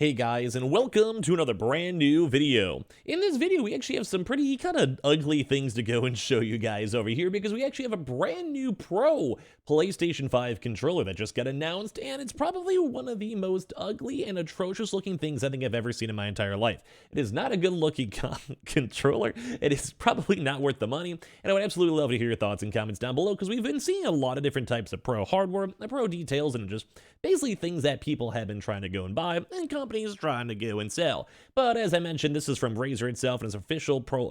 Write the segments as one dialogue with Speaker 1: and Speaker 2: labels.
Speaker 1: Hey guys, and welcome to another brand new video. In this video, we actually have some pretty kind of ugly things to go and show you guys over here because we actually have a brand new Pro PlayStation 5 controller that just got announced, and it's probably one of the most ugly and atrocious looking things I think I've ever seen in my entire life. It is not a good looking controller. It is probably not worth the money, and I would absolutely love to hear your thoughts and comments down below because we've been seeing a lot of different types of Pro hardware, Pro details, and just basically things that people have been trying to go and buy, and companies trying to go and sell. But as I mentioned, this is from Razer itself, and it's official Pro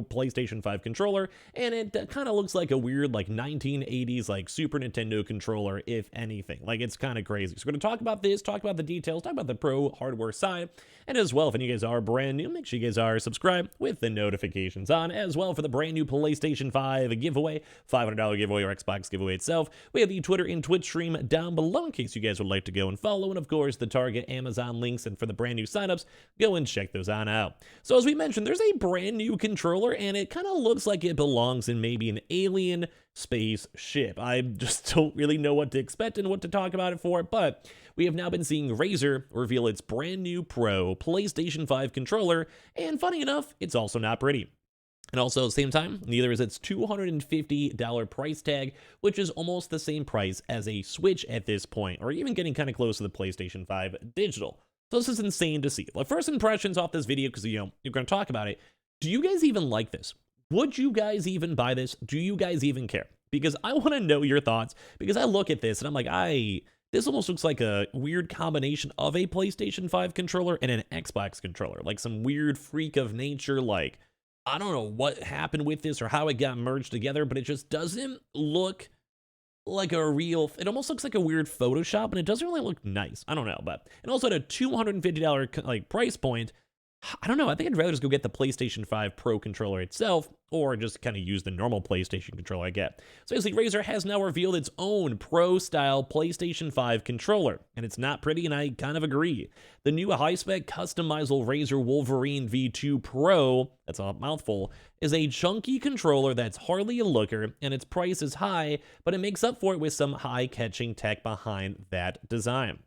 Speaker 1: PlayStation 5 controller, and it kind of looks like a weird 1980s Super Nintendo controller, if anything. It's kind of crazy. So we're going to talk about this, talk about the details, talk about the Pro hardware side, and as well, if any of you guys are brand new, make sure you guys are subscribed with the notifications on, as well for the brand new PlayStation 5 giveaway, $500 giveaway or Xbox giveaway itself. We have the Twitter and Twitch stream down below in case you guys would like to go and follow, and of course the Target, Amazon links, and for the brand new signups, go and check those on out. So as we mentioned, there's a brand new controller, and it kind of looks like it belongs in maybe an alien space ship. I just don't really know what to expect and what to talk about it for, but we have now been seeing Razer reveal its brand new Pro PlayStation 5 controller, and funny enough, it's also not pretty. And also at the same time, neither is its $250 price tag, which is almost the same price as a Switch at this point, or even getting kind of close to the PlayStation 5 Digital. So this is insane to see. First impressions off this video, because you're going to talk about it. Do you guys even like this? Would you guys even buy this? Do you guys even care? Because I want to know your thoughts, because I look at this and I'm like, this almost looks like a weird combination of a PlayStation 5 controller and an Xbox controller. Some weird freak of nature, I don't know what happened with this or how it got merged together, but it just doesn't look like a real, it almost looks like a weird Photoshop, and it doesn't really look nice. I don't know, but, and also at a $250 price point, I don't know, I think I'd rather just go get the PlayStation 5 Pro controller itself, or just kind of use the normal PlayStation controller I get. So basically, Razer has now revealed its own Pro-style PlayStation 5 controller, and it's not pretty, and I kind of agree. The new high-spec customizable Razer Wolverine V2 Pro, that's a mouthful, is a chunky controller that's hardly a looker, and its price is high, but it makes up for it with some high-catching tech behind that design.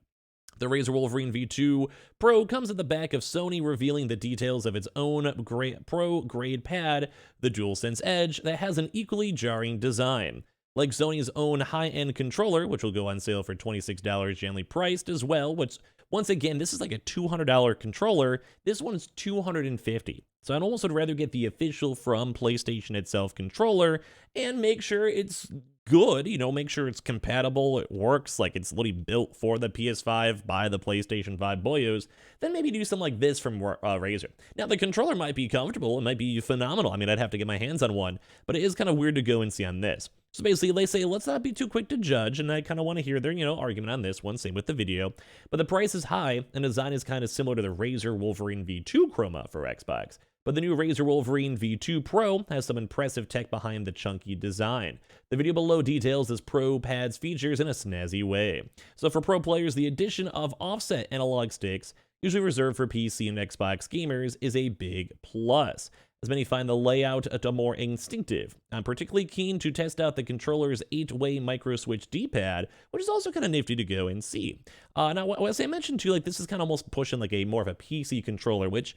Speaker 1: The Razer Wolverine V2 Pro comes at the back of Sony revealing the details of its own Pro-grade pad, the DualSense Edge, that has an equally jarring design. Like Sony's own high-end controller, which will go on sale for $26 generally priced as well, which, once again, this is like a $200 controller. This one is $250. So I'd almost would rather get the official from PlayStation itself controller and make sure it's good, make sure it's compatible, it works, it's literally built for the PS5 by the PlayStation 5 boyos, then maybe do something like this from Razer. Now, the controller might be comfortable, it might be phenomenal, I'd have to get my hands on one, but it is kind of weird to go and see on this. So basically, they say, let's not be too quick to judge, and I kind of want to hear their, argument on this one, same with the video, but the price is high, and design is kind of similar to the Razer Wolverine V2 Chroma for Xbox. But the new Razer Wolverine V2 Pro has some impressive tech behind the chunky design. The video below details this Pro pad's features in a snazzy way. So for Pro players, the addition of offset analog sticks, usually reserved for PC and Xbox gamers, is a big plus, as many find the layout more instinctive. I'm particularly keen to test out the controller's 8-way micro-switch D-pad, which is also kind of nifty to go and see. Now, as I mentioned too, this is kind of almost pushing a more of a PC controller, which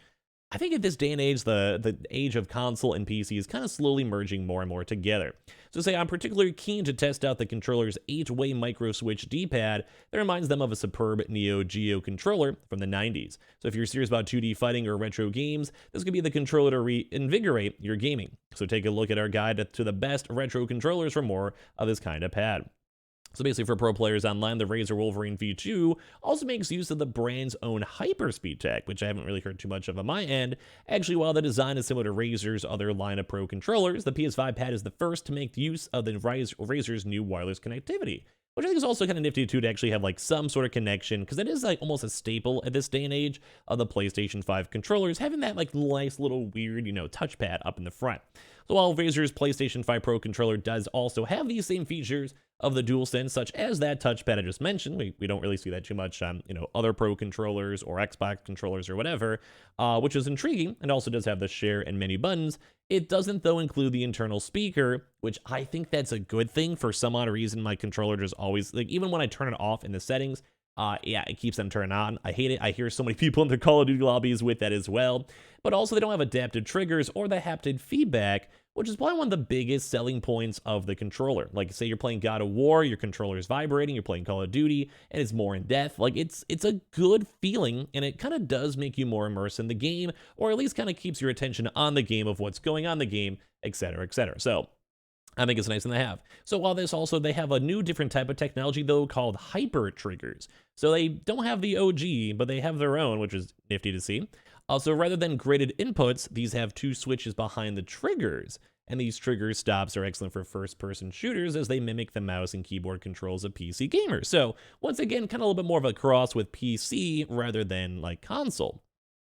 Speaker 1: I think at this day and age, the age of console and PC is kind of slowly merging more and more together. So say I'm particularly keen to test out the controller's 8-way micro-switch D-pad that reminds them of a superb Neo Geo controller from the 90s. So if you're serious about 2D fighting or retro games, this could be the controller to reinvigorate your gaming. So take a look at our guide to the best retro controllers for more of this kind of pad. So basically for Pro players online, the Razer Wolverine V2 also makes use of the brand's own hyperspeed tech, which I haven't really heard too much of on my end. Actually, while the design is similar to Razer's other line of Pro controllers, the PS5 pad is the first to make use of the Razer's new wireless connectivity, which I think is also kind of nifty too, to actually have some sort of connection, because it is almost a staple at this day and age of the PlayStation 5 controllers, having that nice little weird, touchpad up in the front. So while Razer's PlayStation 5 Pro controller does also have these same features of the DualSense, such as that touchpad I just mentioned, we don't really see that too much on, other Pro controllers or Xbox controllers or whatever, which is intriguing, and also does have the share and menu buttons. It doesn't, though, include the internal speaker, which I think that's a good thing. For some odd reason, my controller just always, even when I turn it off in the settings, Yeah, it keeps them turned on. I hate it. I hear so many people in their Call of Duty lobbies with that as well. But also, they don't have adaptive triggers or the haptic feedback, which is probably one of the biggest selling points of the controller. Like, say you're playing God of War, your controller is vibrating, you're playing Call of Duty, and it's more in depth. Like, it's a good feeling, and it kind of does make you more immersed in the game, or at least kind of keeps your attention on the game of what's going on in the game, etc., etc. So, I think it's a nice thing to have. So while this also, they have a new different type of technology though called hyper triggers. So they don't have the OG, but they have their own, which is nifty to see. Also, rather than gridded inputs, these have two switches behind the triggers. And these trigger stops are excellent for first-person shooters as they mimic the mouse and keyboard controls of PC gamers. So once again, kind of a little bit more of a cross with PC rather than like console.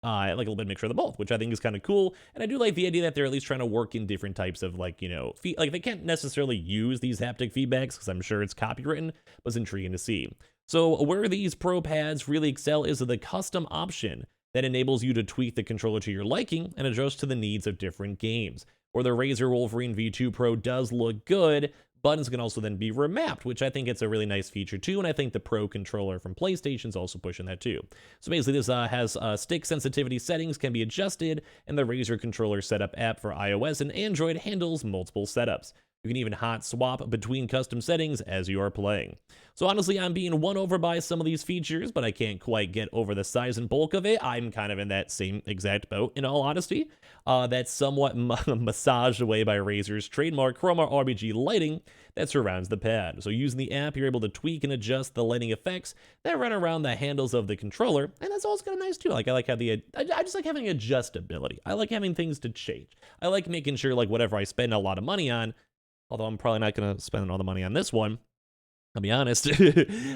Speaker 1: I like a little bit of mixture of the both, which I think is kind of cool. And I do like the idea that they're at least trying to work in different types of like, like they can't necessarily use these haptic feedbacks because I'm sure it's copywritten, but it's intriguing to see. So where these Pro pads really excel is the custom option that enables you to tweak the controller to your liking and adjust to the needs of different games. Or the Razer Wolverine V2 Pro does look good. Buttons can also then be remapped, which I think it's a really nice feature too, and I think the Pro controller from PlayStation's also pushing that too. So basically this has stick sensitivity settings can be adjusted, and the Razer controller setup app for iOS and Android handles multiple setups. You can even hot swap between custom settings as you are playing. So honestly, I'm being won over by some of these features, but I can't quite get over the size and bulk of it. I'm kind of in that same exact boat, in all honesty. That's somewhat massaged away by Razer's trademark Chroma RGB lighting that surrounds the pad. So using the app, you're able to tweak and adjust the lighting effects that run around the handles of the controller, and that's also kind of nice too. Like I like how I just like having adjustability. I like having things to change. I like making sure like whatever I spend a lot of money on, although I'm probably not going to spend all the money on this one, I'll be honest.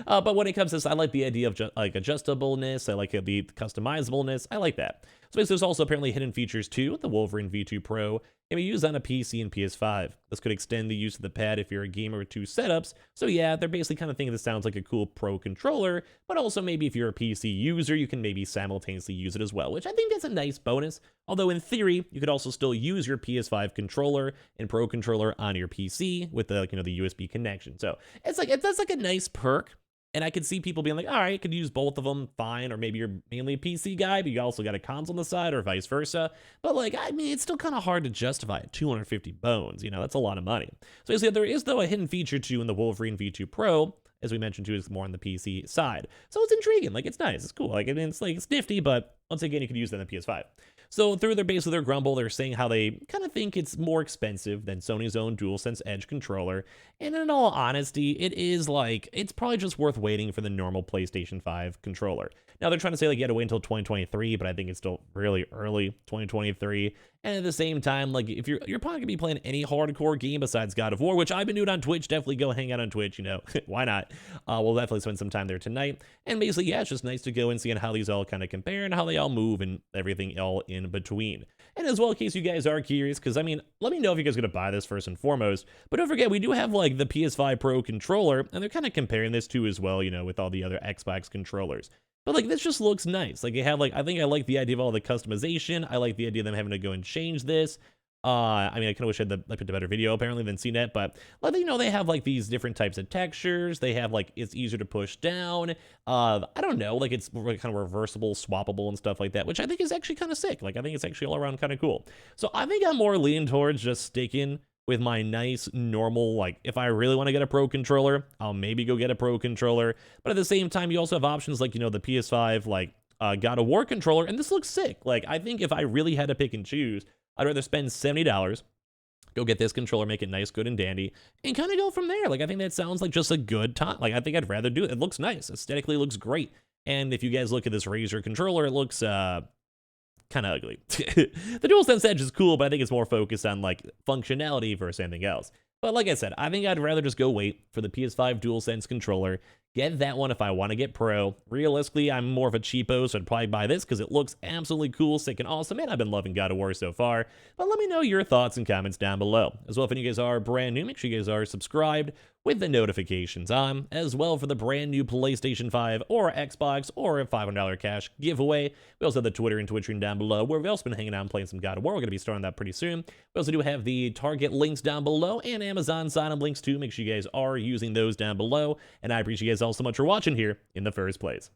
Speaker 1: But when it comes to this, I like the idea of like adjustableness. I like the customizableness. I like that. So basically, there's also apparently hidden features too. The Wolverine V2 Pro can be used on a PC and PS5. This could extend the use of the pad if you're a gamer with two setups. So yeah, they're basically kind of thinking this sounds like a cool Pro controller, but also maybe if you're a PC user, you can maybe simultaneously use it as well, which I think that's a nice bonus. Although in theory, you could also still use your PS5 controller and Pro controller on your PC with the the USB connection. So it's like that's like a nice perk. And I could see people being like, all right, I could use both of them, fine. Or maybe you're mainly a PC guy, but you also got a console on the side, or vice versa. But like, I mean, it's still kind of hard to justify it. 250 bones, that's a lot of money. So you see, there is though a hidden feature too in the Wolverine V2 Pro, as we mentioned too, is more on the PC side. So it's intriguing, like it's nice, it's cool. Like, I mean, it's nifty, but once again, you could use that on the PS5. So through their grumble, they're saying how they kind of think it's more expensive than Sony's own DualSense Edge controller. And in all honesty, it is like, it's probably just worth waiting for the normal PlayStation 5 controller. Now they're trying to say like you had to wait until 2023, but I think it's still really early 2023. And at the same time, like if you're probably gonna be playing any hardcore game besides God of War, which I've been doing on Twitch, definitely go hang out on Twitch, why not? We'll definitely spend some time there tonight. And basically, yeah, it's just nice to go and see how these all kind of compare and how they all move and everything all in between. And as well, in case you guys are curious, because I mean, let me know if you guys are gonna buy this first and foremost. But don't forget, we do have like the PS5 Pro controller, and they're kind of comparing this to as well, with all the other Xbox controllers. But like this just looks nice. Like they have I think I like the idea of all the customization. I like the idea of them having to go and change this. I mean, I kind of wish I picked a better video apparently than CNET, but like they have like these different types of textures. They have like it's easier to push down. I don't know, like it's kind of reversible, swappable, and stuff like that, which I think is actually kind of sick. Like I think it's actually all around kind of cool. So I think I'm more leaning towards just sticking with my nice normal, like if I really want to get a Pro controller, I'll maybe go get a Pro controller. But at the same time, you also have options like, the PS5, like God of War controller, and this looks sick. Like I think if I really had to pick and choose, I'd rather spend $70, go get this controller, make it nice, good, and dandy, and kind of go from there. Like I think that sounds like just a good time. Like I think I'd rather do it. It looks nice. Aesthetically, it looks great. And if you guys look at this Razer controller, it looks kind of ugly. The DualSense Edge is cool, but I think it's more focused on like functionality versus anything else. But like I said, I think I'd rather just go wait for the PS5 DualSense controller, get that one if I want to get Pro. Realistically, I'm more of a cheapo, so I'd probably buy this because it looks absolutely cool, sick, and awesome, and I've been loving God of War so far. But let me know your thoughts and comments down below. As well, if any of you guys are brand new, make sure you guys are subscribed with the notifications on, as well for the brand new PlayStation 5 or Xbox or a $500 cash giveaway. We also have the Twitter and Twitch stream down below, where we've also been hanging out and playing some God of War. We're going to be starting that pretty soon. We also do have the Target links down below and Amazon sign-up links too. Make sure you guys are using those down below, and I appreciate you guys all so much for watching here in the first place.